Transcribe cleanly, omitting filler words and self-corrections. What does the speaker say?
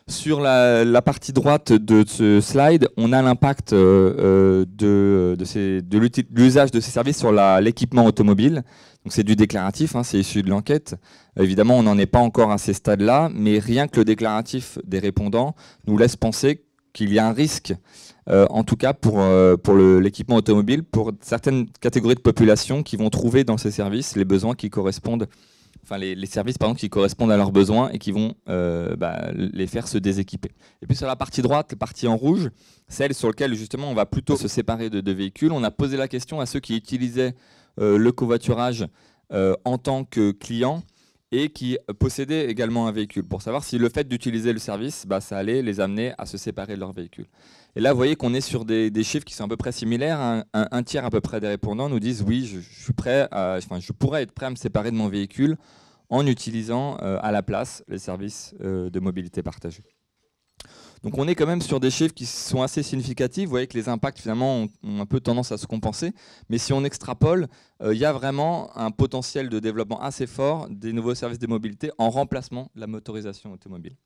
Sur la partie droite de ce slide, on a l'impact de l'usage de ces services sur l'équipement automobile. Donc c'est du déclaratif, hein, c'est issu de l'enquête. Évidemment, on n'en est pas encore à ces stades-là, mais rien que le déclaratif des répondants nous laisse penser qu'il y a un risque, en tout cas pour l'équipement automobile, pour certaines catégories de population qui vont trouver dans ces services les besoins qui correspondent, enfin les services pardon, qui correspondent à leurs besoins et qui vont les faire se déséquiper. Et puis sur la partie droite, la partie en rouge, celle sur laquelle justement on va plutôt se séparer de véhicules, on a posé la question à ceux qui utilisaient le covoiturage en tant que client et qui possédaient également un véhicule, pour savoir si le fait d'utiliser le service, ça allait les amener à se séparer de leur véhicule. Et là, vous voyez qu'on est sur des chiffres qui sont à peu près similaires. Un tiers à peu près des répondants nous disent oui, je pourrais être prêt à me séparer de mon véhicule en utilisant à la place les services de mobilité partagée. Donc on est quand même sur des chiffres qui sont assez significatifs. Vous voyez que les impacts finalement ont un peu tendance à se compenser. Mais si on extrapole, il y a vraiment un potentiel de développement assez fort des nouveaux services de mobilité en remplacement de la motorisation automobile.